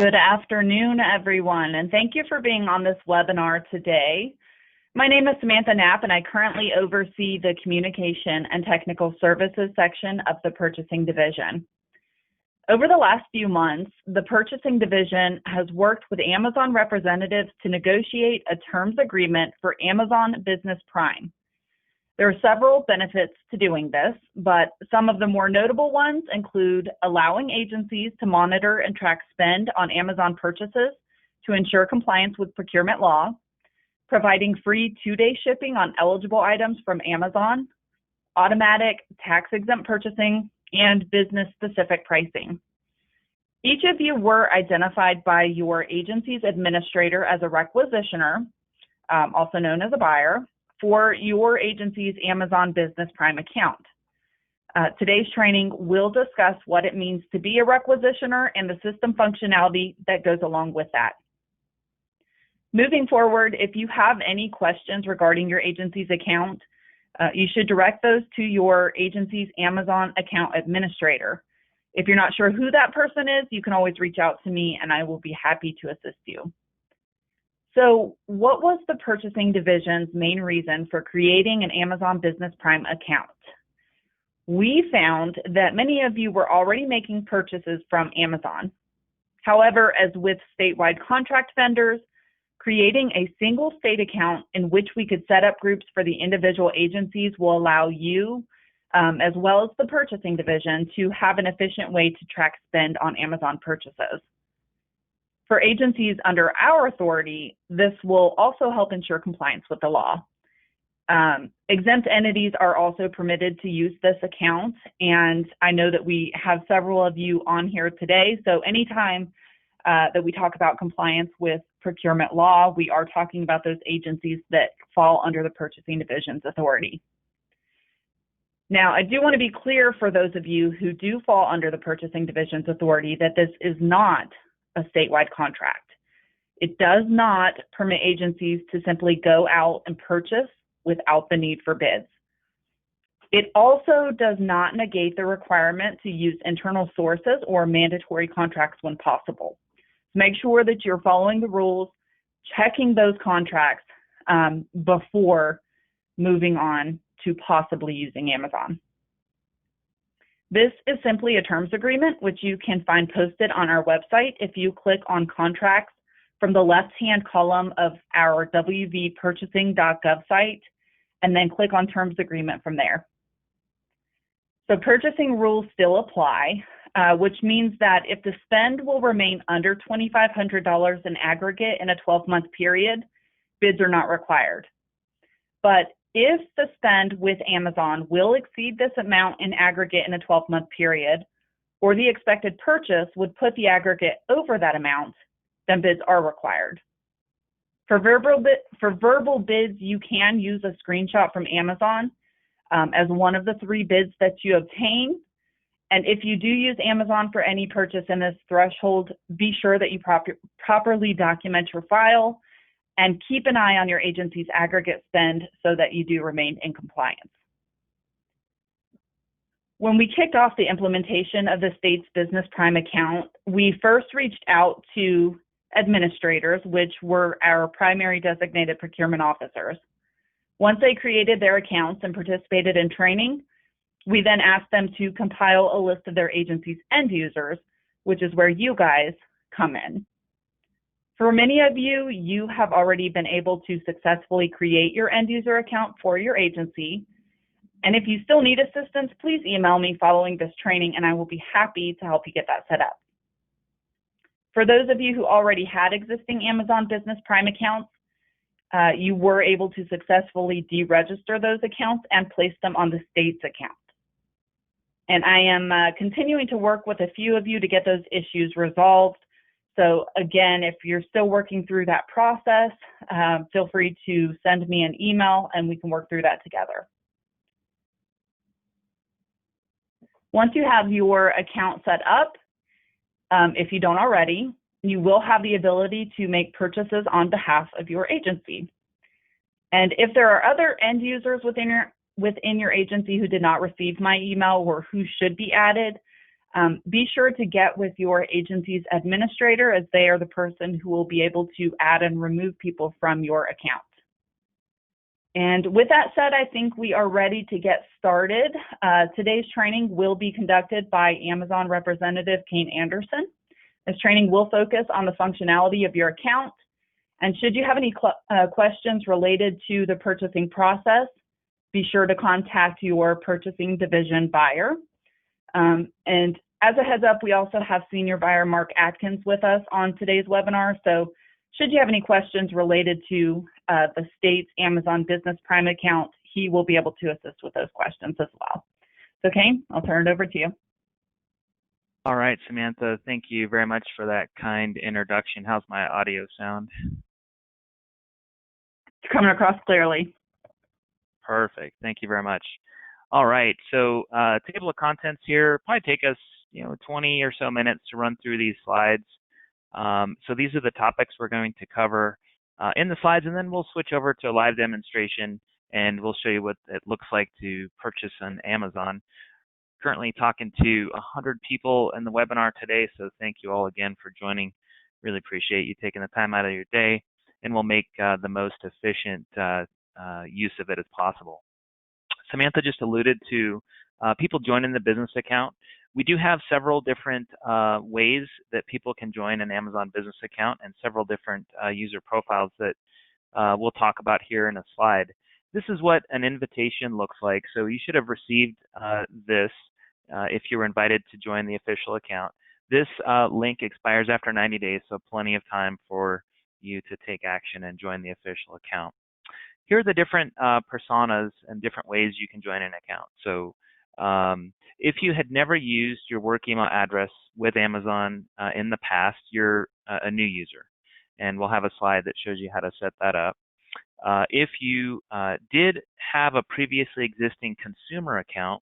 Good afternoon, everyone, and thank you for being on this webinar today. My name is Samantha Knapp, and I currently oversee the Communication and Technical Services section of the Purchasing Division. Over the last few months, the Purchasing Division has worked with Amazon representatives to negotiate a terms agreement for Amazon Business Prime. There are several benefits to doing this, but some of the more notable ones include allowing agencies to monitor and track spend on Amazon purchases to ensure compliance with procurement law, providing free 2-day shipping on eligible items from Amazon, automatic tax-exempt purchasing, and business-specific pricing. Each of you were identified by your agency's administrator as a requisitioner, also known as a buyer, for your agency's Amazon Business Prime account. Today's training will discuss what it means to be a requisitioner and the system functionality that goes along with that. Moving forward, if you have any questions regarding your agency's account, you should direct those to your agency's Amazon account administrator. If you're not sure who that person is, you can always reach out to me and I will be happy to assist you. So what was the Purchasing Division's main reason for creating an Amazon Business Prime account? We found that many of you were already making purchases from Amazon. However, as with statewide contract vendors, creating a single state account in which we could set up groups for the individual agencies will allow you, as well as the Purchasing Division, to have an efficient way to track spend on Amazon purchases. For agencies under our authority, this will also help ensure compliance with the law. Exempt entities are also permitted to use this account, and I know that we have several of you on here today, so anytime that we talk about compliance with procurement law, we are talking about those agencies that fall under the Purchasing Division's authority. Now, I do want to be clear for those of you who do fall under the Purchasing Division's authority that this is not a statewide contract. It does not permit agencies to simply go out and purchase without the need for bids. It also does not negate the requirement to use internal sources or mandatory contracts when possible. Make sure that you're following the rules, checking those contracts before moving on to possibly using Amazon. This is simply a terms agreement, which you can find posted on our website if you click on contracts from the left-hand column of our wvpurchasing.gov site, and then click on terms agreement from there. So purchasing rules still apply, which means that if the spend will remain under $2,500 in aggregate in a 12-month period, bids are not required. But if the spend with Amazon will exceed this amount in aggregate in a 12-month period, or the expected purchase would put the aggregate over that amount, then bids are required. For verbal bids, you can use a screenshot from Amazon as one of the 3 bids that you obtain. And if you do use Amazon for any purchase in this threshold, be sure that you properly document your file and keep an eye on your agency's aggregate spend so that you do remain in compliance. When we kicked off the implementation of the state's Business Prime account, we first reached out to administrators, which were our primary designated procurement officers. Once they created their accounts and participated in training, we then asked them to compile a list of their agency's end users, which is where you guys come in. For many of you, you have already been able to successfully create your end user account for your agency. And if you still need assistance, please email me following this training and I will be happy to help you get that set up. For those of you who already had existing Amazon Business Prime accounts, you were able to successfully deregister those accounts and place them on the state's account. And I am continuing to work with a few of you to get those issues resolved. So again, if you're still working through that process, feel free to send me an email and we can work through that together. Once you have your account set up, if you don't already, you will have the ability to make purchases on behalf of your agency. And if there are other end users within your agency who did not receive my email or who should be added, Be sure to get with your agency's administrator, as they are the person who will be able to add and remove people from your account. And with that said, I think we are ready to get started. Today's training will be conducted by Amazon representative Kane Anderson. This training will focus on the functionality of your account. And should you have any questions related to the purchasing process, be sure to contact your purchasing division buyer. And as a heads up, we also have Senior Buyer Mark Atkins with us on today's webinar. So should you have any questions related to the state's Amazon Business Prime account, he will be able to assist with those questions as well. So Kane, I'll turn it over to you. All right, Samantha, thank you very much for that kind introduction. How's my audio sound? It's coming across clearly. Perfect. Thank you very much. All right, so table of contents here probably take us 20 or so minutes to run through these slides. So these are the topics we're going to cover in the slides, and then we'll switch over to a live demonstration and we'll show you what it looks like to purchase on Amazon. Currently talking to 100 people in the webinar today, so thank you all again for joining. Really appreciate you taking the time out of your day, and we'll make the most efficient use of it as possible. Samantha just alluded to people joining the business account. We do have several different ways that people can join an Amazon business account, and several different user profiles that we'll talk about here in a slide. This is what an invitation looks like. So you should have received this if you were invited to join the official account. This link expires after 90 days, so plenty of time for you to take action and join the official account. Here are the different personas and different ways you can join an account. So if you had never used your work email address with Amazon in the past, you're a new user. And we'll have a slide that shows you how to set that up. If you did have a previously existing consumer account,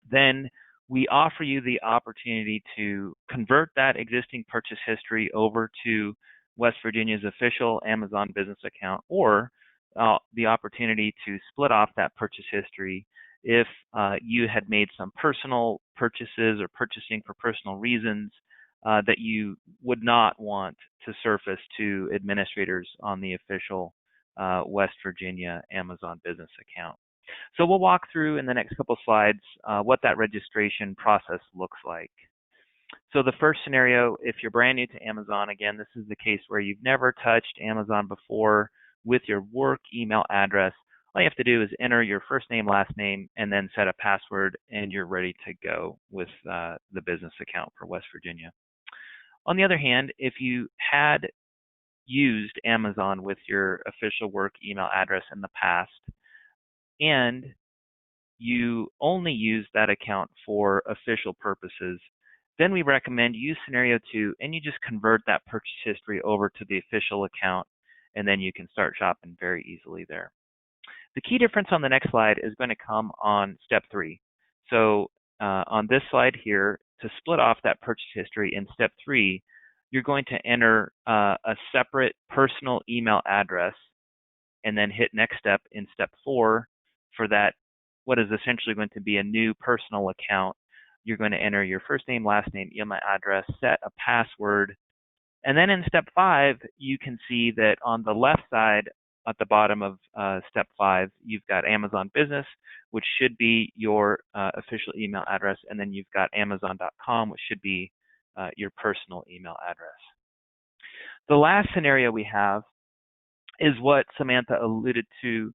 then we offer you the opportunity to convert that existing purchase history over to West Virginia's official Amazon business account, or the opportunity to split off that purchase history if you had made some personal purchases or purchasing for personal reasons that you would not want to surface to administrators on the official West Virginia Amazon business account. So we'll walk through in the next couple slides what that registration process looks like. So the first scenario, if you're brand new to Amazon, again, this is the case where you've never touched Amazon before with your work email address. All you have to do is enter your first name, last name, and then set a password, and you're ready to go with the business account for West Virginia. On the other hand, if you had used Amazon with your official work email address in the past, and you only use that account for official purposes, then we recommend you use scenario 2, and you just convert that purchase history over to the official account, and then you can start shopping very easily there. The key difference on the next slide is going to come on step 3. So on this slide here, to split off that purchase history in step 3, you're going to enter a separate personal email address and then hit next step in step 4 for that, what is essentially going to be a new personal account. You're going to enter your first name, last name, email address, set a password, and then in step 5, you can see that on the left side at the bottom of step 5, you've got Amazon Business, which should be your official email address, and then you've got Amazon.com, which should be your personal email address. The last scenario we have is what Samantha alluded to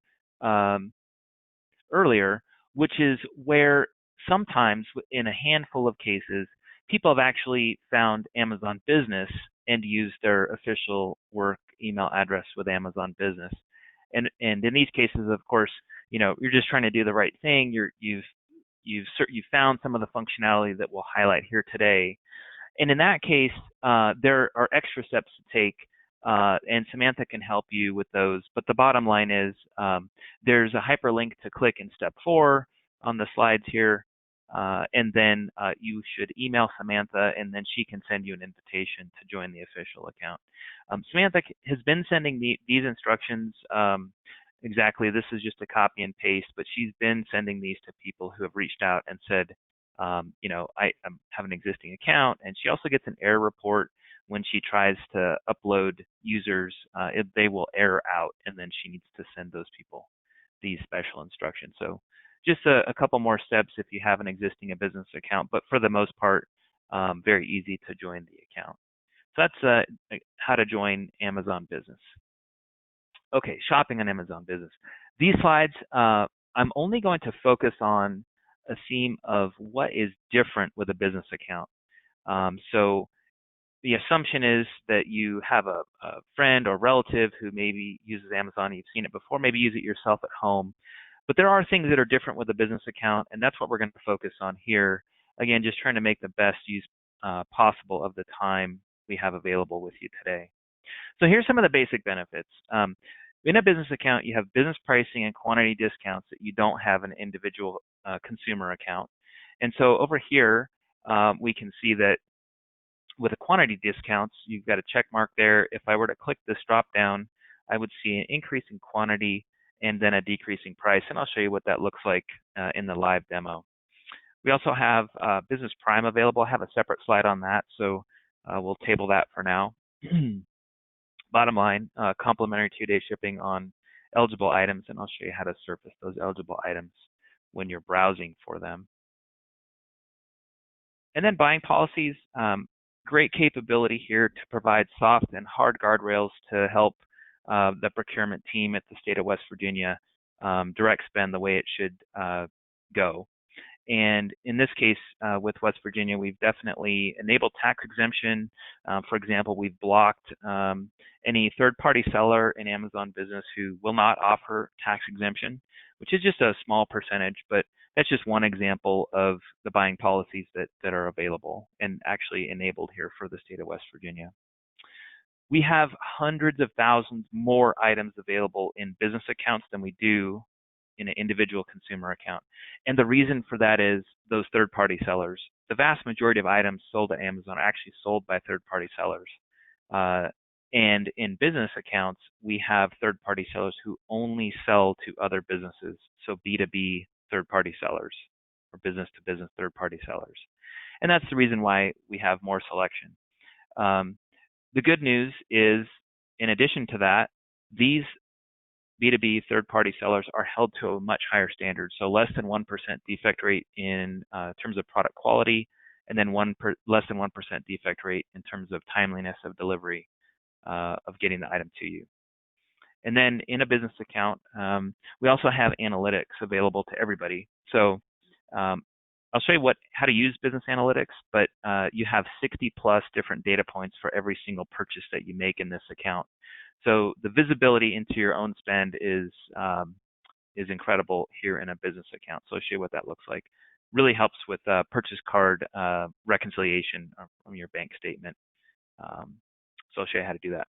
earlier, which is where sometimes in a handful of cases, people have actually found Amazon Business and used their official work email address with Amazon Business. And in these cases, of course, you're just trying to do the right thing. You've found some of the functionality that we'll highlight here today. And in that case, there are extra steps to take, and Samantha can help you with those. But the bottom line is there's a hyperlink to click in step 4 on the slides here. And then you should email Samantha, and then she can send you an invitation to join the official account. Samantha has been sending these instructions exactly. This is just a copy and paste, but she's been sending these to people who have reached out and said, I have an existing account, and she also gets an error report when she tries to upload users. They will error out, and then she needs to send those people these special instructions. So just a couple more steps if you have an existing business account, but for the most part, very easy to join the account. So that's how to join Amazon Business. Okay, shopping on Amazon Business. These slides, I'm only going to focus on a theme of what is different with a business account. So the assumption is that you have a friend or relative who maybe uses Amazon. You've seen it before, maybe use it yourself at home. But there are things that are different with a business account, and that's what we're going to focus on here. Again, just trying to make the best use possible of the time we have available with you today. So here's some of the basic benefits. In a business account, you have business pricing and quantity discounts that you don't have in an individual consumer account. And so over here, we can see that with the quantity discounts, you've got a check mark there. If I were to click this drop down, I would see an increase in quantity and then a decreasing price. And I'll show you what that looks like in the live demo. We also have Business Prime available. I have a separate slide on that, so we'll table that for now. Bottom line, complimentary 2-day shipping on eligible items, and I'll show you how to surface those eligible items when you're browsing for them. And then buying policies, great capability here to provide soft and hard guardrails to help the procurement team at the state of West Virginia direct spend the way it should go. And in this case, with West Virginia, we've definitely enabled tax exemption. For example, we've blocked any third-party seller in Amazon Business who will not offer tax exemption, which is just a small percentage, but that's just one example of the buying policies that are available and actually enabled here for the state of West Virginia. We have hundreds of thousands more items available in business accounts than we do in an individual consumer account. And the reason for that is those third-party sellers. The vast majority of items sold at Amazon are actually sold by third-party sellers. And in business accounts, we have third-party sellers who only sell to other businesses, so B2B third-party sellers or business-to-business third-party sellers. And that's the reason why we have more selection. The good news is, in addition to that, these B2B third-party sellers are held to a much higher standard, so less than 1% defect rate in terms of product quality, and then less than 1% defect rate in terms of timeliness of delivery of getting the item to you. And then in a business account, we also have analytics available to everybody. So I'll show you how to use business analytics, but you have 60 plus different data points for every single purchase that you make in this account. So the visibility into your own spend is incredible here in a business account. So I'll show you what that looks like. Really helps with purchase card reconciliation from your bank statement. So I'll show you how to do that,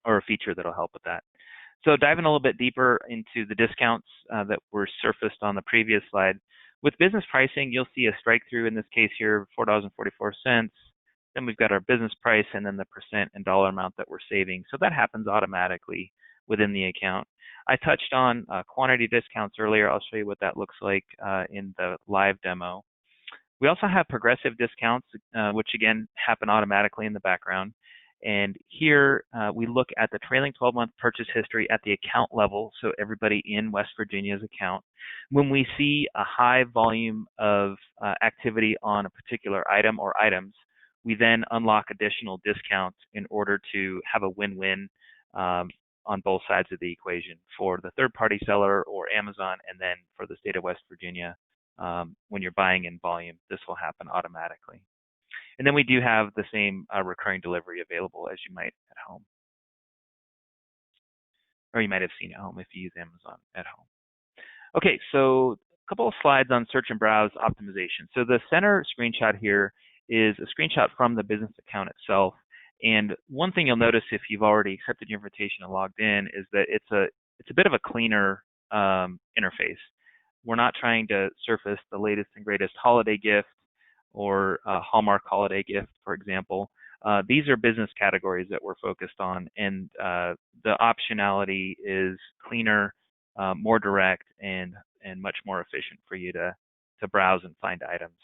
or a feature that'll help with that. So diving a little bit deeper into the discounts that were surfaced on the previous slide. With business pricing, you'll see a strike through in this case here, $4.44. Then we've got our business price and then the percent and dollar amount that we're saving. So that happens automatically within the account. I touched on quantity discounts earlier. I'll show you what that looks like in the live demo. We also have progressive discounts, which again happen automatically in the background. And here we look at the trailing 12-month purchase history at the account level, so everybody in West Virginia's account. When we see a high volume of activity on a particular item or items, we then unlock additional discounts in order to have a win-win on both sides of the equation for the third-party seller or Amazon, and then for the state of West Virginia. When you're buying in volume, this will happen automatically. And then we do have the same recurring delivery available as you might at home, or you might have seen at home if you use Amazon at home. Okay, so a couple of slides on search and browse optimization. So the center screenshot here is a screenshot from the business account itself. And one thing you'll notice if you've already accepted your invitation and logged in is that it's a bit of a cleaner interface. We're not trying to surface the latest and greatest holiday gift or a Hallmark holiday gift, for example. These are business categories that we're focused on, and the optionality is cleaner, more direct, and much more efficient for you to to browse and find items.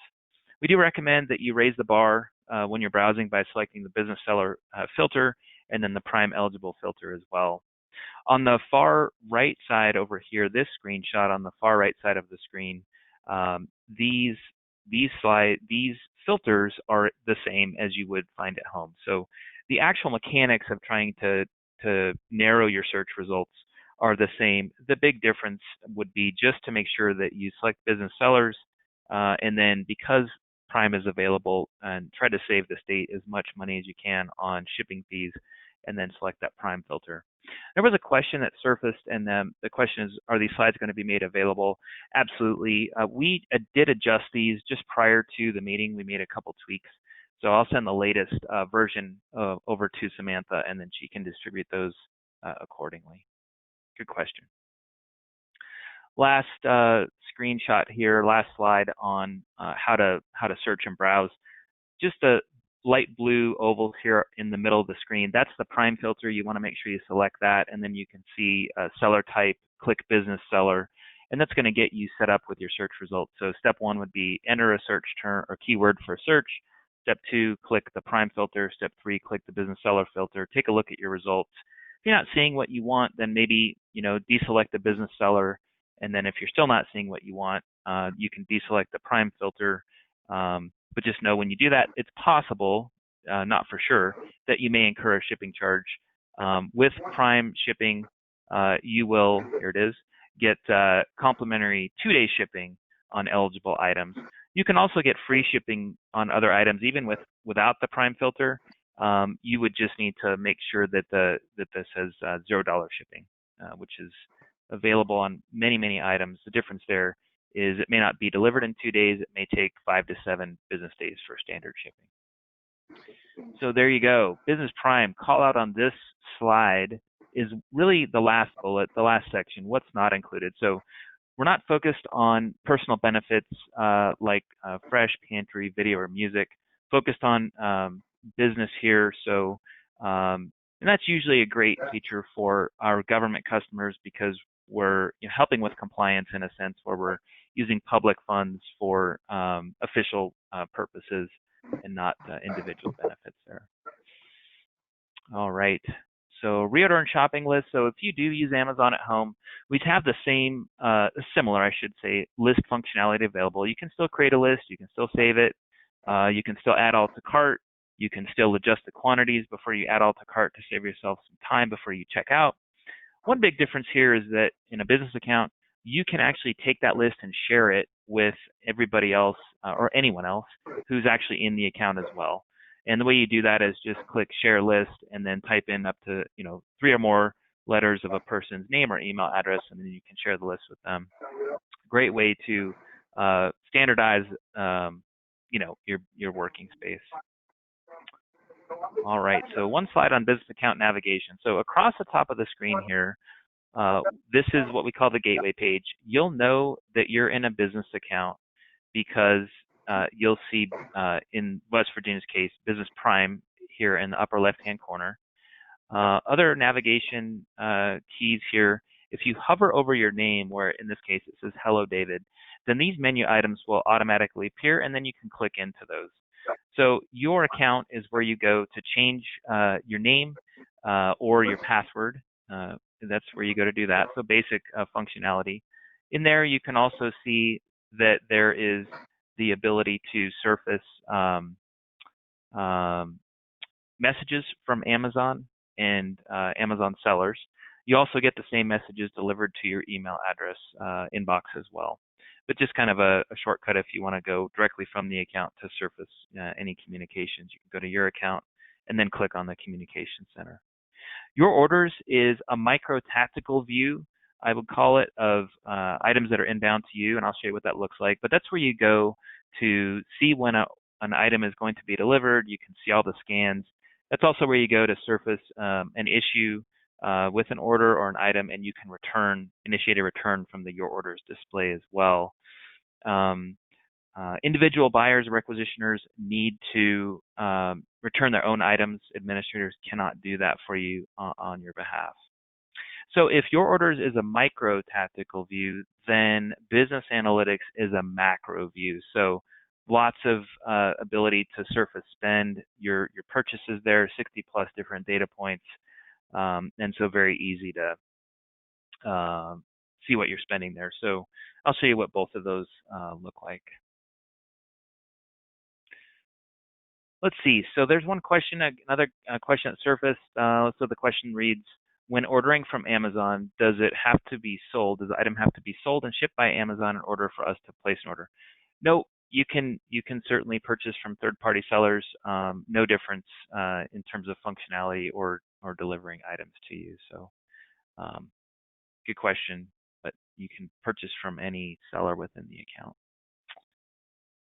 We do recommend that you raise the bar when you're browsing by selecting the business seller filter and then the prime eligible filter as well. On the far right side over here, this screenshot on the far right side of the screen, these filters are the same as you would find at home. So the actual mechanics of trying to narrow your search results are the same. The big difference would be just to make sure that you select business sellers, and then because Prime is available, and try to save the state as much money as you can on shipping fees, and then select that Prime filter. There was a question that surfaced, and the question is, are these slides going to be made available? Absolutely. We did adjust these just prior to the meeting. We made a couple tweaks. So I'll send the latest version over to Samantha, and then she can distribute those accordingly. Good question. Last screenshot here, last slide on how to search and browse. Just the light blue ovals here in the middle of the screen. That's the Prime filter. You want to make sure you select that, and then you can see seller type, click business seller, and that's going to get you set up with your search results. So step 1 would be enter a search term or keyword for search. Step 2, click the Prime filter. Step 3, click the business seller filter. Take a look at your results. If you're not seeing what you want, then maybe deselect the business seller. And then if you're still not seeing what you want, you can deselect the Prime filter. But just know when you do that, it's possible, not for sure, that you may incur a shipping charge. With Prime shipping, you will, here it is, get complimentary 2-day shipping on eligible items. You can also get free shipping on other items, even without the Prime filter. You would just need to make sure that this says $0 shipping, which is available on many items. The difference there is it may not be delivered in 2 days. It may take 5 to 7 business days for standard shipping. So there you go. Business Prime call out on this slide is really the last bullet, the last section, what's not included. So we're not focused on personal benefits like fresh, pantry, video, or music. Focused on business here. So and that's usually a great feature for our government customers because we're helping with compliance in a sense where we're using public funds for official purposes and not individual benefits there. All right. So reorder and shopping list. So if you do use Amazon at home, we have the same, similar, I should say, list functionality available. You can still create a list. You can still save it. You can still add all to cart. You can still adjust the quantities before you add all to cart to save yourself some time before you check out. One big difference here is that in a business account, you can actually take that list and share it with everybody else or anyone else who's actually in the account as well. And the way you do that is just click share list and then type in up to 3 or more letters of a person's name or email address, and then you can share the list with them. Great way to standardize your working space. All right, so one slide on business account navigation. So across the top of the screen here, this is what we call the gateway page. You'll know that you're in a business account because you'll see in West Virginia's case, Business Prime here in the upper left-hand corner. Other navigation keys here, if you hover over your name, where in this case it says Hello David, then these menu items will automatically appear and then you can click into those. So your account is where you go to change your name or your password. That's where you go to do that. So basic functionality. In there, you can also see that there is the ability to surface messages from Amazon and Amazon sellers. You also get the same messages delivered to your email address inbox as well. But just kind of a shortcut if you want to go directly from the account to surface any communications. You can go to your account and then click on the communication center. Your orders is a micro tactical view, I would call it, of items that are inbound to you, and I'll show you what that looks like. But that's where you go to see when an item is going to be delivered. You can see all the scans. That's also where you go to surface an issue with an order or an item, and you can initiate a return from the Your Orders display as well. Individual buyers or requisitioners need to return their own items. Administrators cannot do that for you on your behalf. So if your orders is a micro tactical view, then business analytics is a macro view. So lots of ability to surface spend your purchases there, 60 plus different data points, and so very easy to see what you're spending there. So I'll show you what both of those look like. Let's see. So there's one question, another question that surfaced. So the question reads, when ordering from Amazon, does it have to be sold? Does the item have to be sold and shipped by Amazon in order for us to place an order? No, you can certainly purchase from third-party sellers. No difference in terms of functionality or delivering items to you. So good question, but you can purchase from any seller within the account.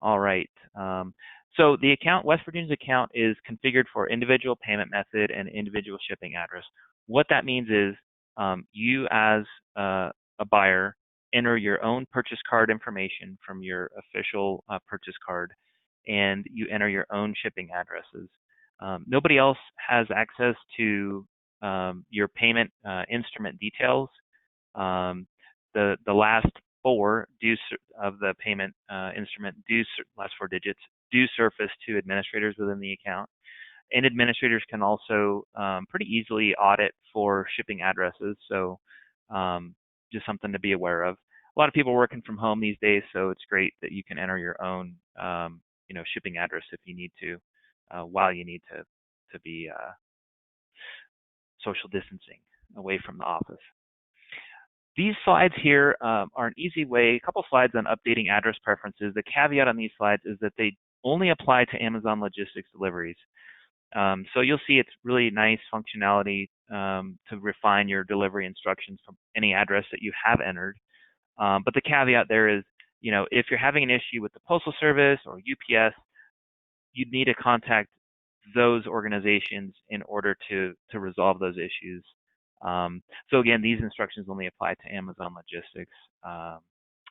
All right. So the account, West Virginia's account, is configured for individual payment method and individual shipping address. What that means is you as a buyer enter your own purchase card information from your official purchase card, and you enter your own shipping addresses. Nobody else has access to your payment instrument details. The last four of the payment instrument last four digits do surface to administrators within the account, and administrators can also pretty easily audit for shipping addresses. So just something to be aware of. A lot of people working from home these days, so it's great that you can enter your own shipping address if you need to, while you need to be social distancing away from the office. These slides here are an easy way, a couple slides on updating address preferences. The caveat on these slides is that they only apply to Amazon Logistics deliveries. So you'll see it's really nice functionality to refine your delivery instructions from any address that you have entered. But the caveat there is, if you're having an issue with the Postal Service or UPS, you'd need to contact those organizations in order to resolve those issues. So again, these instructions only apply to Amazon Logistics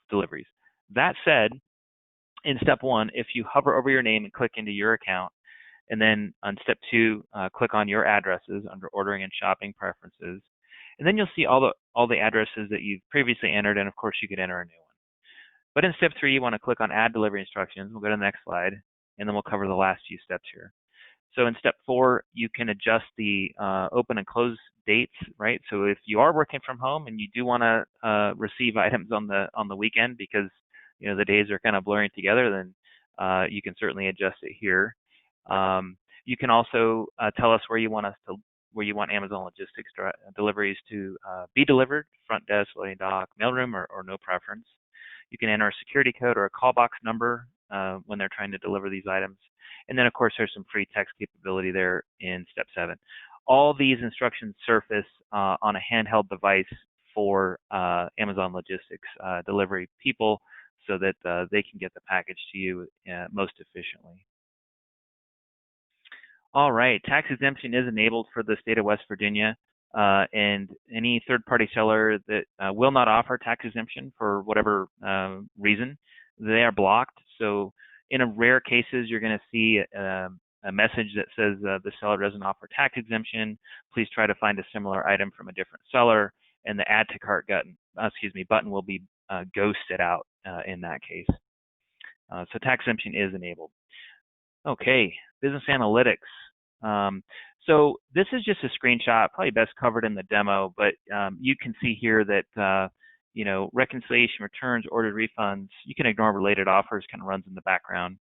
deliveries. That said, in step one, if you hover over your name and click into your account, and then on step two, click on your addresses under ordering and shopping preferences, and then you'll see all the addresses that you've previously entered, and of course you could enter a new one. But in step three, you want to click on add delivery instructions. We'll go to the next slide, and then we'll cover the last few steps here. So in step four, you can adjust the open and close dates, right? So if you are working from home and you do want to receive items on the weekend because the days are kind of blurring together, then you can certainly adjust it here. You can also tell us where you want Amazon Logistics deliveries to be delivered: front desk, loading dock, mailroom, or no preference. You can enter a security code or a call box number when they're trying to deliver these items. And then, of course, there's some free text capability there in step 7. All these instructions surface on a handheld device for Amazon Logistics delivery people so that they can get the package to you most efficiently. All right, tax exemption is enabled for the state of West Virginia, and any third-party seller that will not offer tax exemption for whatever reason, they are blocked. So in rare cases, you're going to see a message that says the seller doesn't offer tax exemption. Please try to find a similar item from a different seller, and the add to cart button will be ghosted out in that case. So tax exemption is enabled. Okay, business analytics. So this is just a screenshot, probably best covered in the demo, but you can see here that reconciliation, returns, ordered refunds, you can ignore related offers, kind of runs in the background.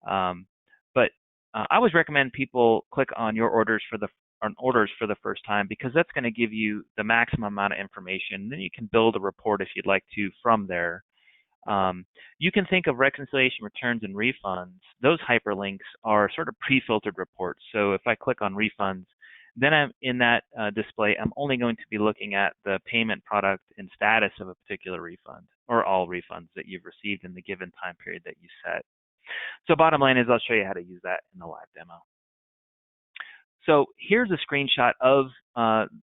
But I always recommend people click on your orders for the first time, because that's going to give you the maximum amount of information. Then you can build a report if you'd like to from there. You can think of reconciliation, returns, and refunds. Those hyperlinks are sort of pre-filtered reports. So if I click on refunds, then I'm in that display, I'm only going to be looking at the payment product and status of a particular refund, or all refunds that you've received in the given time period that you set. So bottom line is I'll show you how to use that in the live demo. So here's a screenshot of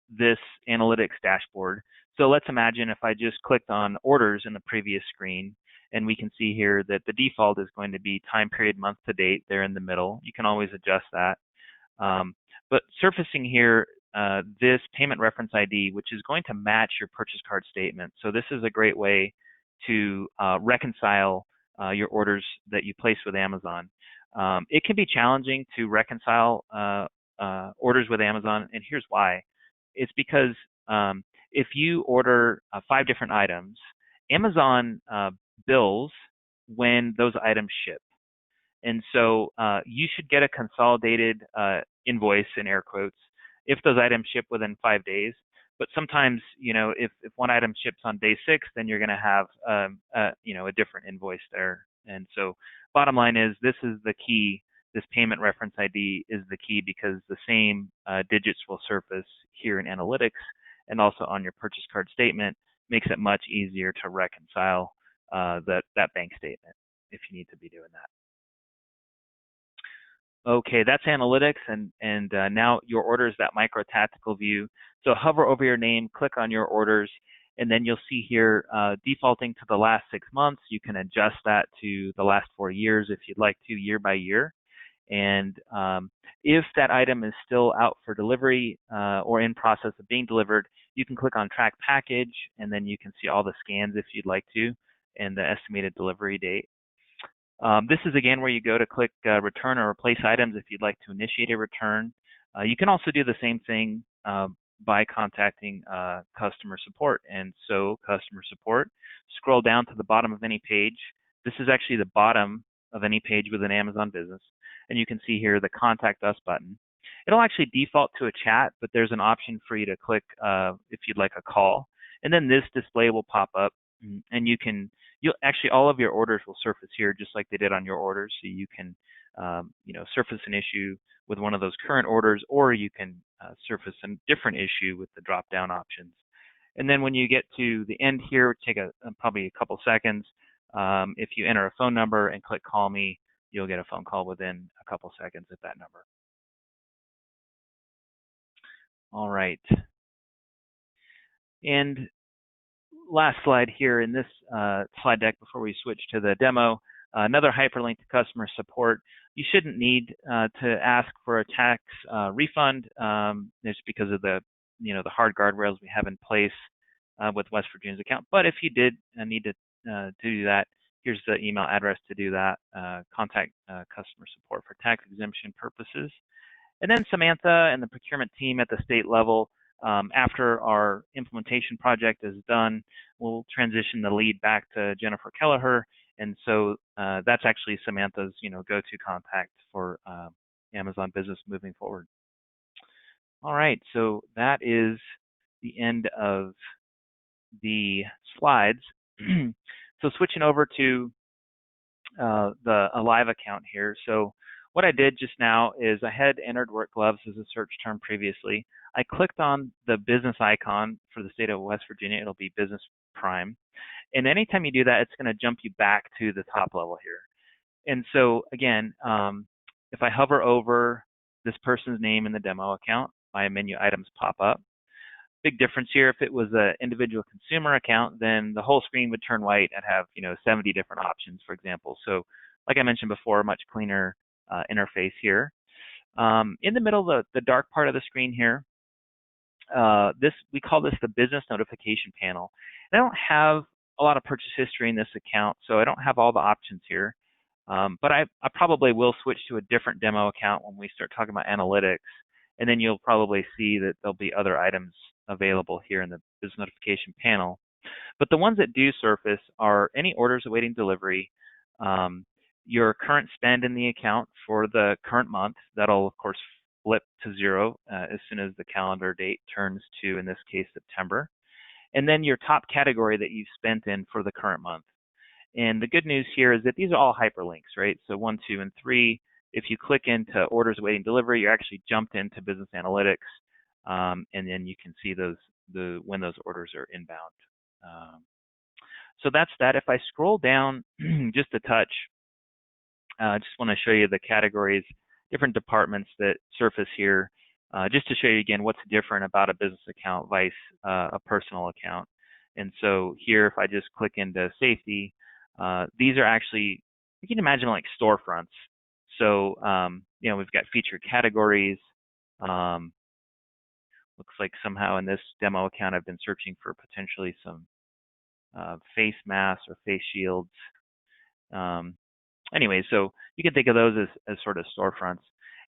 this analytics dashboard. So let's imagine if I just clicked on orders in the previous screen, and we can see here that the default is going to be time period, month to date there in the middle. You can always adjust that. But surfacing here this payment reference ID, which is going to match your purchase card statement. So this is a great way to reconcile your orders that you place with Amazon. It can be challenging to reconcile orders with Amazon, and here's why. It's because if you order 5 different items, Amazon bills when those items ship. And so you should get a consolidated invoice, in air quotes, if those items ship within 5 days. But sometimes, if one item ships on day 6, then you're going to have, a different invoice there. And so bottom line is, this is the key. This payment reference ID is the key, because the same digits will surface here in analytics and also on your purchase card statement. Makes it much easier to reconcile that bank statement if you need to be doing that. Okay, that's analytics, and now your orders, that micro tactical view. So hover over your name, click on your orders, and then you'll see here defaulting to the last 6 months. You can adjust that to the last 4 years if you'd like to, year by year. And if that item is still out for delivery or in process of being delivered, you can click on track package, and then you can see all the scans if you'd like to, and the estimated delivery date. This is again where you go to click return or replace items if you'd like to initiate a return. You can also do the same thing by contacting customer support. And so customer support, scroll down to the bottom of any page. This is actually the bottom of any page with an Amazon business. And you can see here the contact us button. It'll actually default to a chat, but there's an option for you to click if you'd like a call. And then this display will pop up, and you'll actually, all of your orders will surface here just like they did on your orders. So you can surface an issue with one of those current orders, or you can surface a different issue with the drop down options. And then when you get to the end here, take probably a couple seconds. If you enter a phone number and click call me, you'll get a phone call within a couple seconds at that number. All right. And last slide here in this slide deck before we switch to the demo, another hyperlink to customer support. You shouldn't need to ask for a tax refund. It's because of the hard guardrails we have in place with West Virginia's account. But if you did need to do that, here's the email address to do that. Contact customer support for tax exemption purposes. And then Samantha and the procurement team at the state level, after our implementation project is done, we'll transition the lead back to Jennifer Kelleher. And so that's actually Samantha's go-to contact for Amazon Business moving forward. All right, so that is the end of the slides. So switching over to a live account here. So what I did just now is I had entered work gloves as a search term previously. I clicked on the business icon for the state of West Virginia. It'll be Business Prime. And anytime you do that, it's going to jump you back to the top level here. And so again, if I hover over this person's name in the demo account, my menu items pop up. Big difference here. If it was an individual consumer account, then the whole screen would turn white and have 70 different options, for example. So like I mentioned before, much cleaner interface here. In the middle, the dark part of the screen here, we call this the business notification panel. And I don't have a lot of purchase history in this account, so I don't have all the options here. But I probably will switch to a different demo account when we start talking about analytics, and then you'll probably see that there'll be other items available here in the business notification panel. But the ones that do surface are any orders awaiting delivery, your current spend in the account for the current month. That'll of course flip to 0 as soon as the calendar date turns to, in this case, September. And then your top category that you've spent in for the current month. And the good news here is that these are all hyperlinks, right? So 1, 2, and 3. If you click into orders awaiting delivery, you're actually jumped into business analytics, and then you can see when those orders are inbound. So that's that. If I scroll down just a touch, I just want to show you the categories, different departments that surface here, just to show you again what's different about a business account vice a personal account. And so here, if I just click into safety, these are actually, you can imagine like storefronts. So, we've got featured categories. Looks like somehow in this demo account I've been searching for potentially some face masks or face shields. Anyway, so you can think of those as sort of storefronts.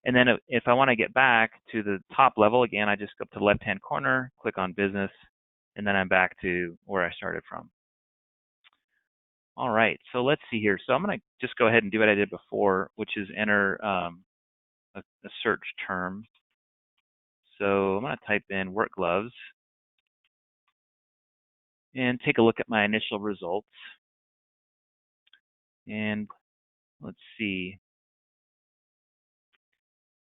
And then if I want to get back to the top level, again, I just go up to the left-hand corner, click on business, and then I'm back to where I started from. All right, so let's see here. So I'm going to just go ahead and do what I did before, which is enter a search term. So I'm going to type in work gloves and take a look at my initial results. And let's see.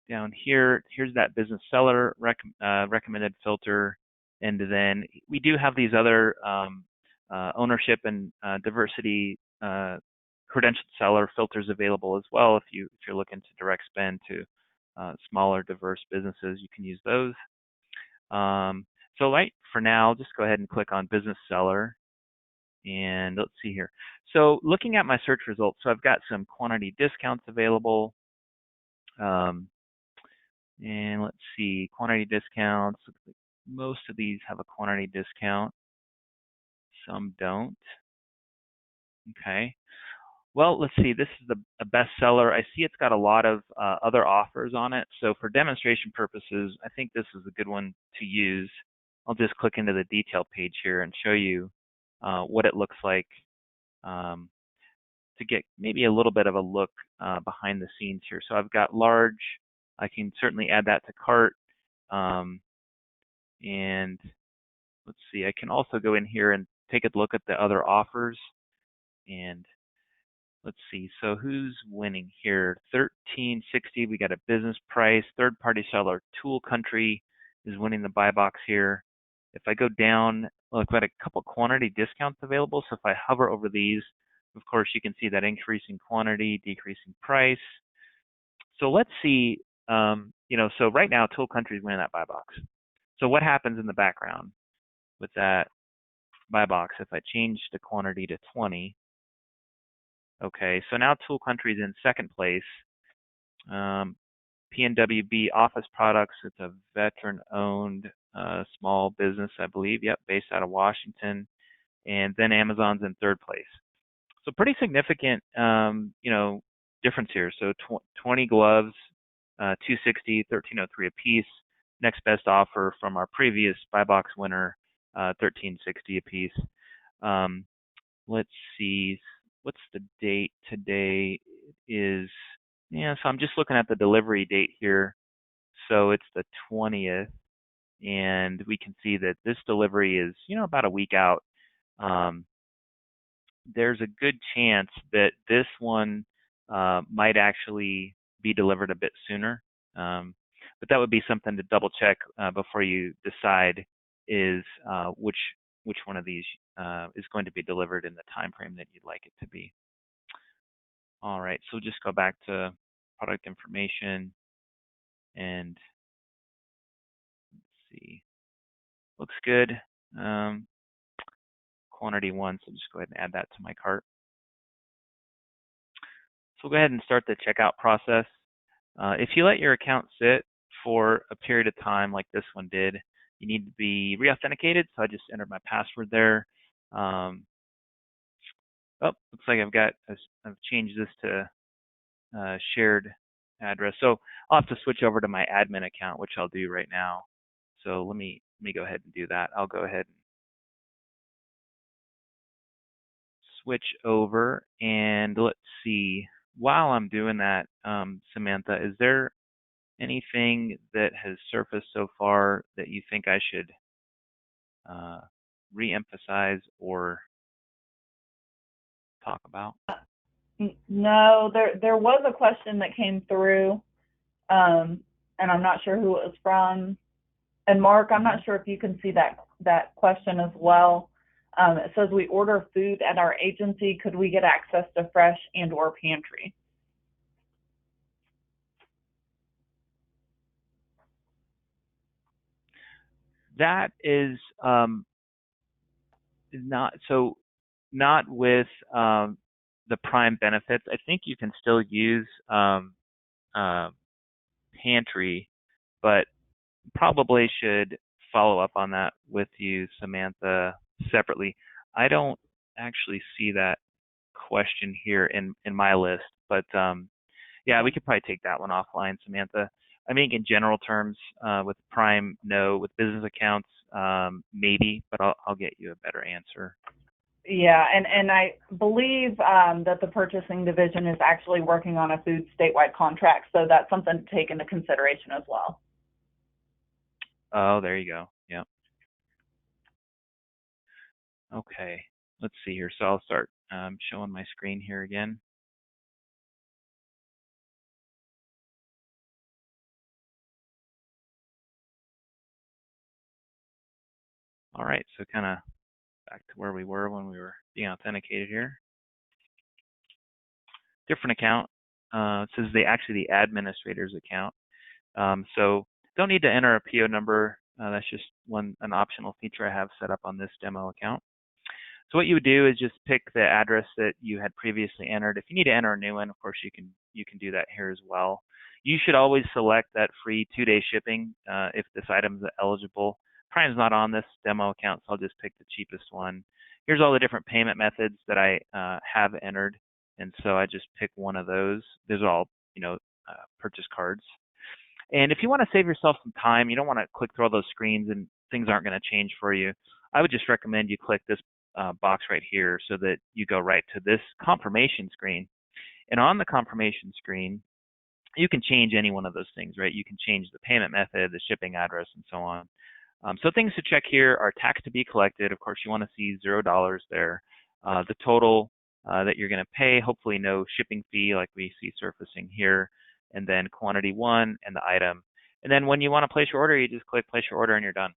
Down here, here's that business seller recommended filter. And then we do have these other ownership and diversity credentialed seller filters available as well. If you're looking to direct spend to smaller, diverse businesses, you can use those. So for now, just go ahead and click on business seller. And let's see here. So looking at my search results, so I've got some quantity discounts available. And let's see, quantity discounts. Most of these have a quantity discount. Some don't. Okay. Well, let's see. This is a bestseller. I see it's got a lot of other offers on it. So for demonstration purposes, I think this is a good one to use. I'll just click into the detail page here and show you what it looks like to get maybe a little bit of a look behind the scenes here. So I've got large. I can certainly add that to cart. And let's see, I can also go in here and take a look at the other offers. And let's see, so who's winning here? $13.60, we got a business price. Third-party seller Tool Country is winning the buy box here. If I go down, look, we've got a couple quantity discounts available. So if I hover over these, of course, you can see that increasing quantity, decreasing price. So let's see, so right now Tool Country is winning that buy box. So what happens in the background with that buy box if I change the quantity to 20? Okay, so now Tool Country is in second place. PNWB Office Products, it's a veteran-owned small business, I believe. Yep, based out of Washington. And then Amazon's in third place. So pretty significant, difference here. So 20 gloves, $260, $13.03 a piece. Next best offer from our previous buy box winner, $13.60 a piece. Let's see, what's the date today? So I'm just looking at the delivery date here. So it's the 20th, and we can see that this delivery is, about a week out. There's a good chance that this one might actually be delivered a bit sooner. But that would be something to double check before you decide is which one of these is going to be delivered in the time frame that you'd like it to be. All right, so just go back to product information and let's see. Looks good. Quantity 1, so just go ahead and add that to my cart. So we'll go ahead and start the checkout process. If you let your account sit for a period of time like this one did, you need to be re-authenticated. So I just entered my password there. Looks like I've changed this to shared address. So I'll have to switch over to my admin account, which I'll do right now. So let me go ahead and do that. I'll go ahead and switch over, and let's see. While I'm doing that, Samantha, is there anything that has surfaced so far that you think I should re-emphasize or talk about? No, there was a question that came through, and I'm not sure who it was from. And Mark, I'm not sure if you can see that question as well. It says, we order food at our agency. Could we get access to fresh and/or pantry? That is not with the Prime benefits. I think you can still use pantry, but probably should follow up on that with you, Samantha, separately. I don't actually see that question here in my list, but yeah, we could probably take that one offline, Samantha. I think in general terms, with Prime, no. With business accounts, maybe, but I'll get you a better answer. Yeah, and I believe that the purchasing division is actually working on a food statewide contract, so that's something to take into consideration as well. Oh, there you go. Yeah. Okay. Let's see here. So I'll start showing my screen here again. All right. So kind of back to where we were when we were being authenticated here. Different account. It says the administrator's account. So don't need to enter a PO number. That's just an optional feature I have set up on this demo account. So what you would do is just pick the address that you had previously entered. If you need to enter a new one, of course you can do that here as well. You should always select that free 2-day shipping if this item is eligible. Prime's not on this demo account, so I'll just pick the cheapest one. Here's all the different payment methods that I have entered, and so I just pick one of those. Those are all purchase cards. And if you want to save yourself some time, you don't want to click through all those screens and things aren't going to change for you, I would just recommend you click this box right here so that you go right to this confirmation screen. And on the confirmation screen, you can change any one of those things, right? You can change the payment method, the shipping address, and so on. So things to check here are tax to be collected. Of course, you want to see $0 there. The total that you're going to pay, hopefully no shipping fee like we see surfacing here, and then quantity 1 and the item. And then when you want to place your order, you just click place your order and you're done.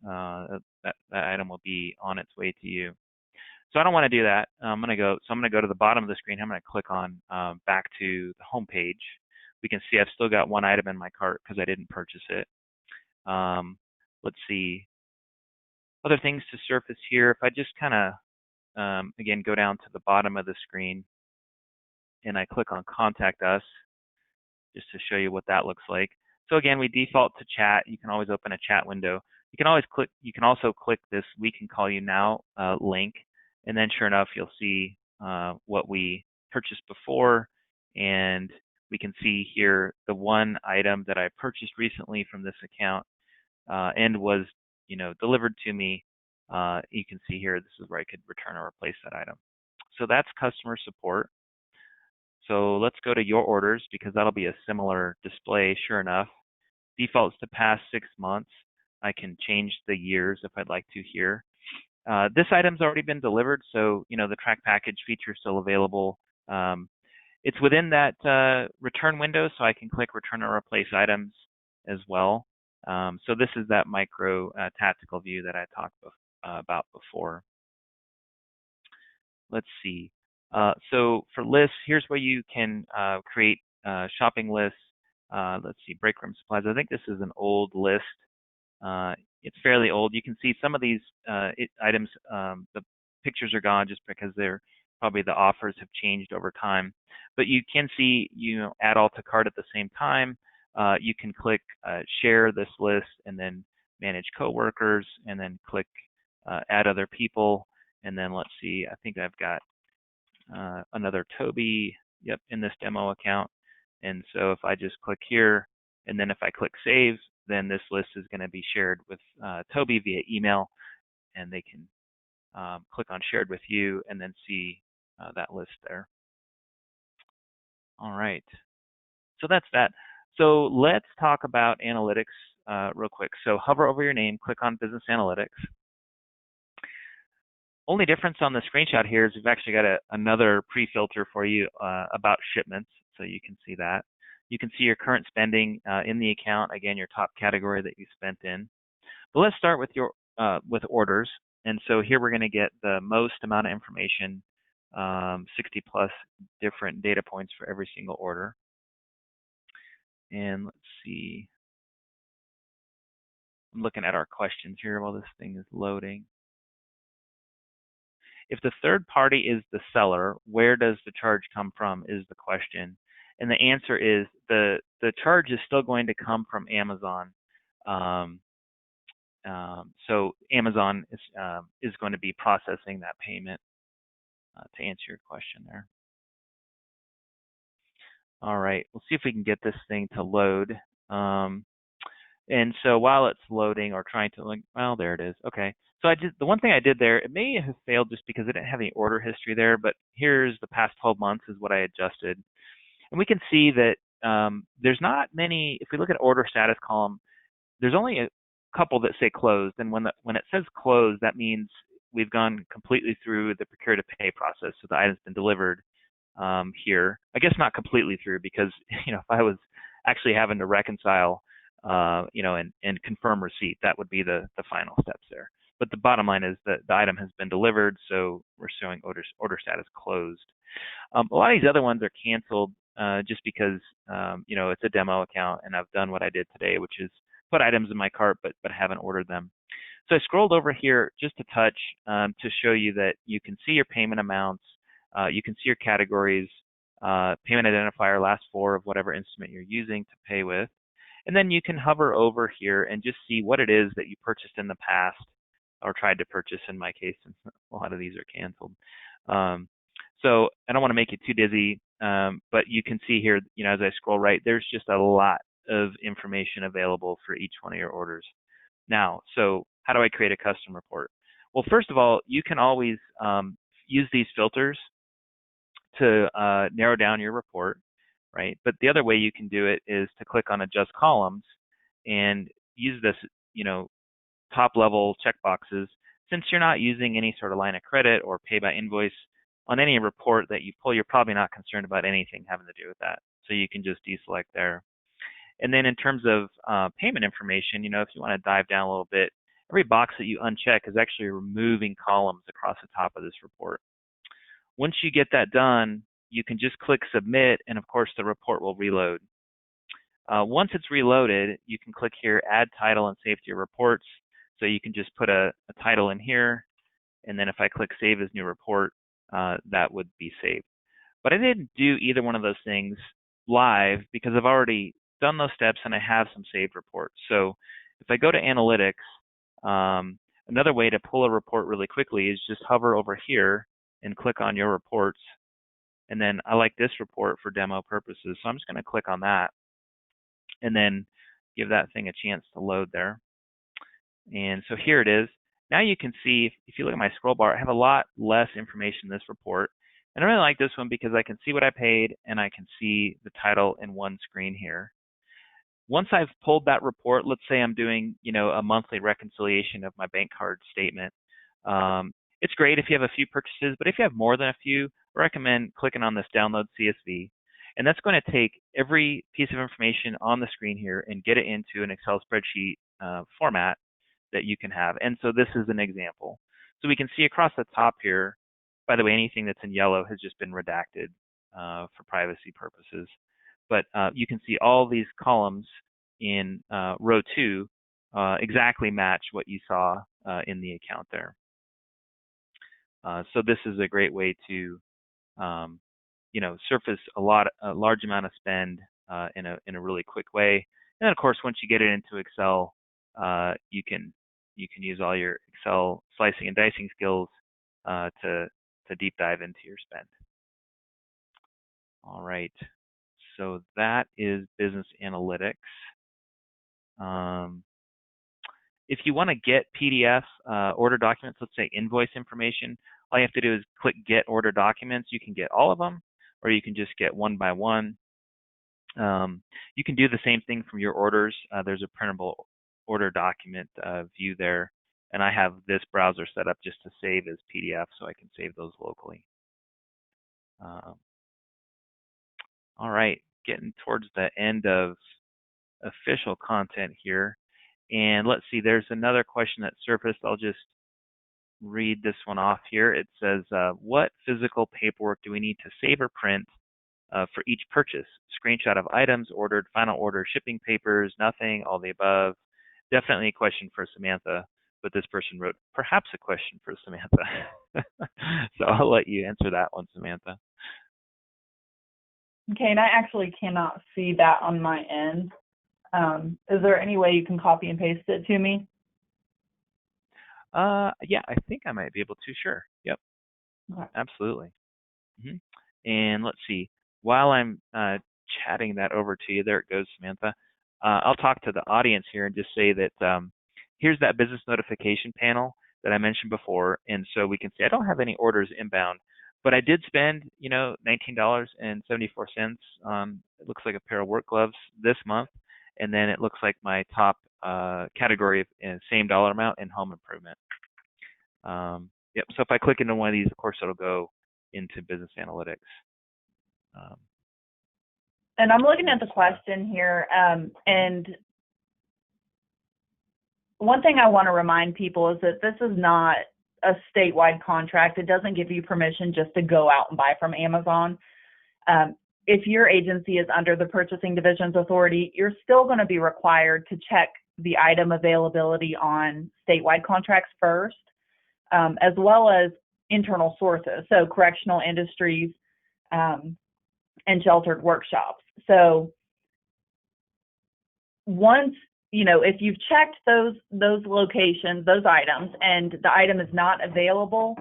That item will be on its way to you. So I don't want to do that. I'm going to go to the bottom of the screen. I'm going to click on back to the home page. We can see I've still got one item in my cart because I didn't purchase it. Let's see. Other things to surface here. If I just kind of, again, go down to the bottom of the screen and I click on Contact Us, just to show you what that looks like. So again, we default to chat. You can always open a chat window. You can also click this "We can call you now" link, and then sure enough, you'll see what we purchased before, and we can see here the one item that I purchased recently from this account and was delivered to me. You can see here this is where I could return or replace that item. So that's customer support. So let's go to your orders because that'll be a similar display. Sure enough, defaults to past 6 months. I can change the years if I'd like to here. This item's already been delivered, so the track package feature is still available. It's within that return window, so I can click return or replace items as well. So this is that micro tactical view that I talked about before. Let's see. So for lists, here's where you can create shopping lists. Let's see, break room supplies. I think this is an old list. It's fairly old. You can see some of these items, the pictures are gone just because they're probably the offers have changed over time. But you can see, add all to cart at the same time. You can click share this list and then manage coworkers and then click add other people. And then let's see, I think I've got another Toby, in this demo account. And so if I just click here, and then if I click save, then this list is going to be shared with Toby via email, and they can click on shared with you and then see that list there. All right, so that's that. So let's talk about analytics real quick. So hover over your name, click on Business Analytics. Only difference on the screenshot here is we've actually got another pre-filter for you about shipments, so you can see that. You can see your current spending in the account, again, your top category that you spent in. But let's start with with orders. And so here we're going to get the most amount of information, 60 plus different data points for every single order. And let's see. I'm looking at our questions here while this thing is loading. If the third party is the seller, where does the charge come from is the question. And the answer is the charge is still going to come from Amazon. So Amazon is going to be processing that payment to answer your question there. All right, we'll see if we can get this thing to load. And so while it's loading or trying to, well, there it is. Okay. So the one thing I did there, it may have failed just because it didn't have any order history there, but here's the past 12 months is what I adjusted. And we can see that there's not many, if we look at order status column, there's only a couple that say closed. And when it says closed, that means we've gone completely through the procure to pay process. So the item's been delivered here. I guess not completely through because, if I was actually having to reconcile and confirm receipt, that would be the final steps there. But the bottom line is that the item has been delivered, so we're showing order status closed. A lot of these other ones are canceled just because it's a demo account and I've done what I did today, which is put items in my cart but haven't ordered them. So I scrolled over here just a touch to show you that you can see your payment amounts, you can see your categories, payment identifier, last four of whatever instrument you're using to pay with. And then you can hover over here and just see what it is that you purchased in the past or tried to purchase in my case, since a lot of these are canceled. So I don't want to make you too dizzy, but you can see here, as I scroll right, there's just a lot of information available for each one of your orders. Now, so how do I create a custom report? Well, first of all, you can always use these filters to narrow down your report, right? But the other way you can do it is to click on Adjust Columns and use this, top level checkboxes. Since you're not using any sort of line of credit or pay by invoice on any report that you pull, you're probably not concerned about anything having to do with that. So you can just deselect there. And then in terms of payment information, if you want to dive down a little bit, every box that you uncheck is actually removing columns across the top of this report. Once you get that done, you can just click Submit, and of course the report will reload. Once it's reloaded, you can click here, Add Title and Save to Your Reports. So you can just put a title in here, and then if I click Save as New Report, that would be saved. But I didn't do either one of those things live because I've already done those steps and I have some saved reports. So if I go to Analytics, another way to pull a report really quickly is just hover over here and click on Your Reports. And then I like this report for demo purposes, so I'm just going to click on that and then give that thing a chance to load there. And so here it is. Now you can see, if you look at my scroll bar, I have a lot less information in this report. And I really like this one because I can see what I paid and I can see the title in one screen here. Once I've pulled that report, let's say I'm doing, a monthly reconciliation of my bank card statement. It's great if you have a few purchases, but if you have more than a few, I recommend clicking on this Download CSV. And that's going to take every piece of information on the screen here and get it into an Excel spreadsheet format that you can have. And so this is an example. So we can see across the top here, by the way, anything that's in yellow has just been redacted for privacy purposes. But you can see all these columns in row 2 exactly match what you saw in the account there. So this is a great way to surface a large amount of spend in a really quick way. And then of course, once you get it into Excel, you can use all your Excel slicing and dicing skills to deep dive into your spend. All right, so that is business analytics. If you want to get PDF order documents, let's say invoice information, all you have to do is click Get Order Documents. You can get all of them, or you can just get one by one. You can do the same thing from your orders. There's a printable order document view there, and I have this browser set up just to save as PDF, so I can save those locally. All right, getting towards the end of official content here. And let's see, there's another question that surfaced. I'll just read this one off here. It says, what physical paperwork do we need to save or print for each purchase? Screenshot of items ordered, final order, shipping papers, nothing, all the above. Definitely a question for Samantha, but this person wrote, perhaps a question for Samantha. So I'll let you answer that one, Samantha. Okay, and I actually cannot see that on my end. Is there any way you can copy and paste it to me? Yeah, I think I might be able to. Sure. Yep. Okay. Absolutely. hmm And let's see. While I'm chatting that over to you, there it goes, Samantha. I'll talk to the audience here and just say that here's that business notification panel that I mentioned before, and so we can see I don't have any orders inbound, but I did spend, $19.74 on it looks like a pair of work gloves this month, and then it looks like my top category of same dollar amount in home improvement. Yep. So if I click into one of these, of course, it'll go into business analytics. Um, And I'm looking at the question here, and one thing I want to remind people is that this is not a statewide contract. It doesn't give you permission just to go out and buy from Amazon. If your agency is under the Purchasing Division's authority, you're still going to be required to check the item availability on statewide contracts first, as well as internal sources, so correctional industries and sheltered workshops. So once, if you've checked those locations, those items, and the item is not available,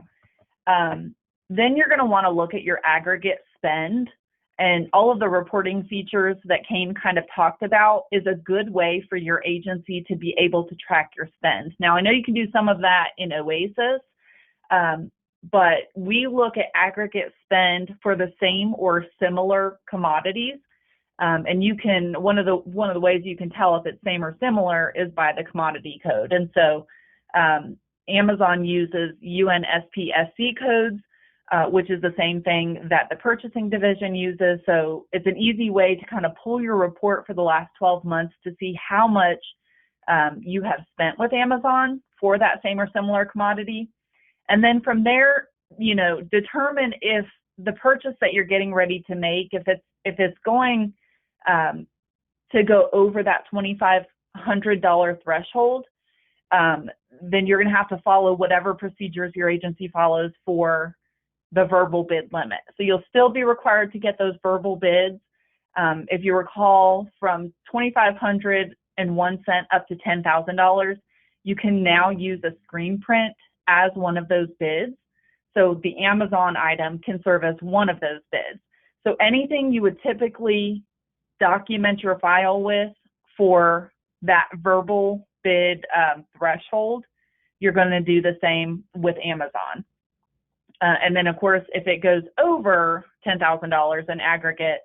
then you're going to want to look at your aggregate spend, and all of the reporting features that Kane kind of talked about is a good way for your agency to be able to track your spend. Now, I know you can do some of that in Oasis, but we look at aggregate spend for the same or similar commodities. And you can, one of the ways you can tell if it's same or similar is by the commodity code. And so Amazon uses UNSPSC codes, which is the same thing that the purchasing division uses. So it's an easy way to kind of pull your report for the last 12 months to see how much you have spent with Amazon for that same or similar commodity. And then from there, determine if the purchase that you're getting ready to make, if it's going to go over that $2,500 threshold, then you're going to have to follow whatever procedures your agency follows for the verbal bid limit. So you'll still be required to get those verbal bids. If you recall, from $2,501 up to $10,000, you can now use a screen print as one of those bids. So the Amazon item can serve as one of those bids. So anything you would typically document your file with for that verbal bid threshold, you're going to do the same with Amazon. And then, of course, if it goes over $10,000 in aggregate,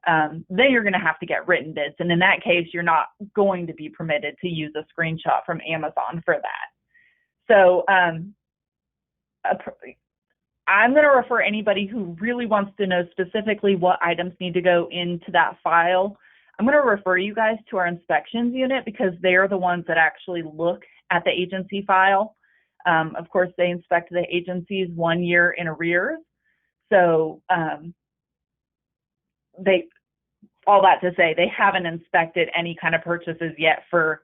then you're going to have to get written bids. And in that case, you're not going to be permitted to use a screenshot from Amazon for that. So I'm going to refer anybody who really wants to know specifically what items need to go into that file. I'm going to refer you guys to our inspections unit because they're the ones that actually look at the agency file. Of course, they inspect the agencies 1 year in arrears. So all that to say, they haven't inspected any kind of purchases yet for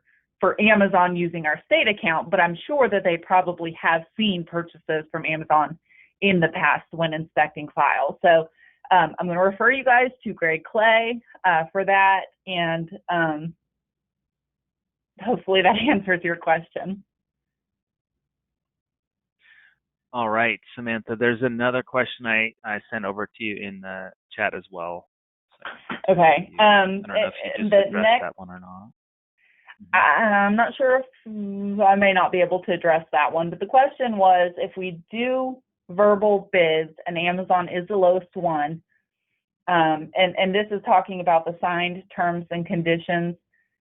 Amazon using our state account, but I'm sure that they probably have seen purchases from Amazon in the past when inspecting files. So I'm going to refer you guys to Greg Clay for that, and hopefully that answers your question. All right, Samantha, there's another question I sent over to you in the chat as well. So okay. I don't know if you just addressed that one or not. I'm not sure if I may not be able to address that one, but the question was if we do verbal bids and Amazon is the lowest one, and this is talking about the signed terms and conditions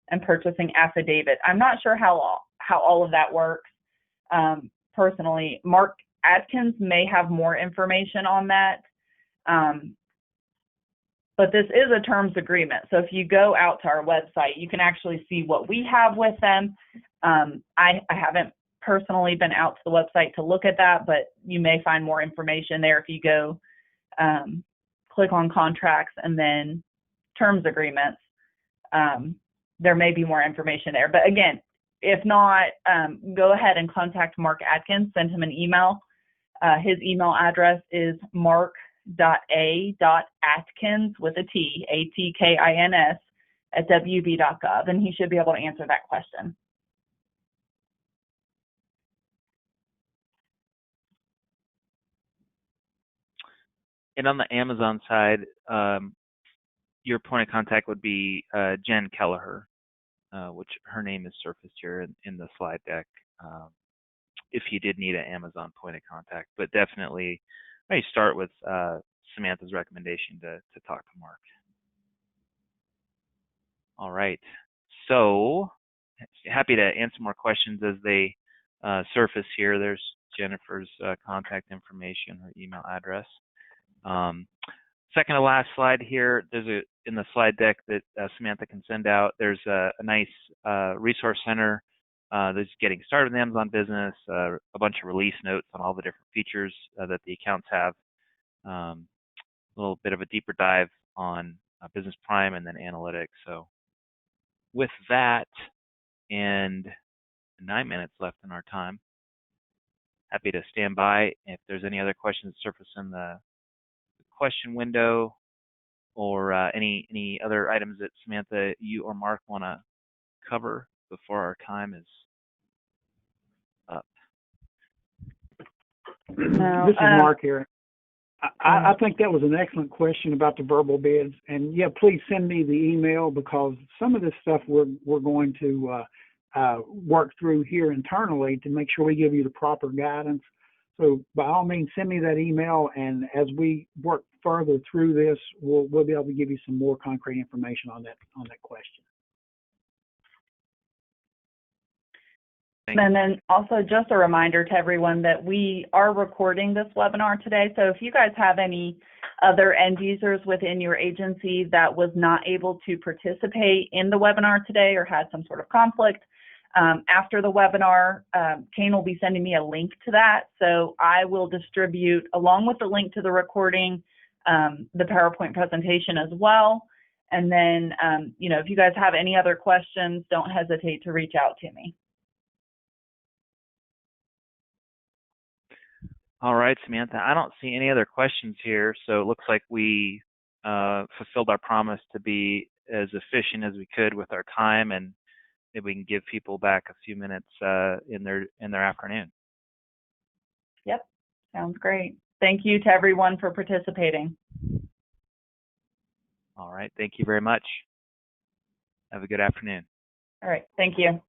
and purchasing affidavit. I'm not sure how all of that works. Personally, Mark Atkins may have more information on that. But this is a terms agreement. So if you go out to our website, you can actually see what we have with them. I haven't personally been out to the website to look at that, but you may find more information there if you go click on contracts and then terms agreements. There may be more information there. But again, if not, go ahead and contact Mark Atkins, send him an email. His email address is mark.a.atkins with a T, A-T-K-I-N-S, at wb.gov, and he should be able to answer that question. And on the Amazon side, your point of contact would be Jen Kelleher, which her name is surfaced here in the slide deck. If you did need an Amazon point of contact, but definitely I start with Samantha's recommendation to talk to Mark. All right, so happy to answer more questions as they surface here. There's Jennifer's contact information, her email address. Second to last slide here, there's in the slide deck that Samantha can send out, there's a nice resource center that's getting started in the Amazon business, a bunch of release notes on all the different features that the accounts have, a little bit of a deeper dive on Business Prime and then analytics. So with that, and 9 minutes left in our time, happy to stand by if there's any other questions that surface in the question window, or any other items that Samantha, you or Mark want to cover before our time is up. No, this is Mark here. I think that was an excellent question about the verbal bids, and yeah, please send me the email, because some of this stuff we're going to work through here internally to make sure we give you the proper guidance. So by all means, send me that email, and as we work further through this, we'll be able to give you some more concrete information on that question. And then also just a reminder to everyone that we are recording this webinar today. So if you guys have any other end users within your agency that was not able to participate in the webinar today or had some sort of conflict, after the webinar, Kane will be sending me a link to that. So I will distribute, along with the link to the recording, the PowerPoint presentation as well. And then, if you guys have any other questions, don't hesitate to reach out to me. All right, Samantha, I don't see any other questions here, so it looks like we fulfilled our promise to be as efficient as we could with our time, and maybe we can give people back a few minutes in their afternoon. Yep, sounds great. Thank you to everyone for participating. All right, thank you very much. Have a good afternoon. All right, thank you.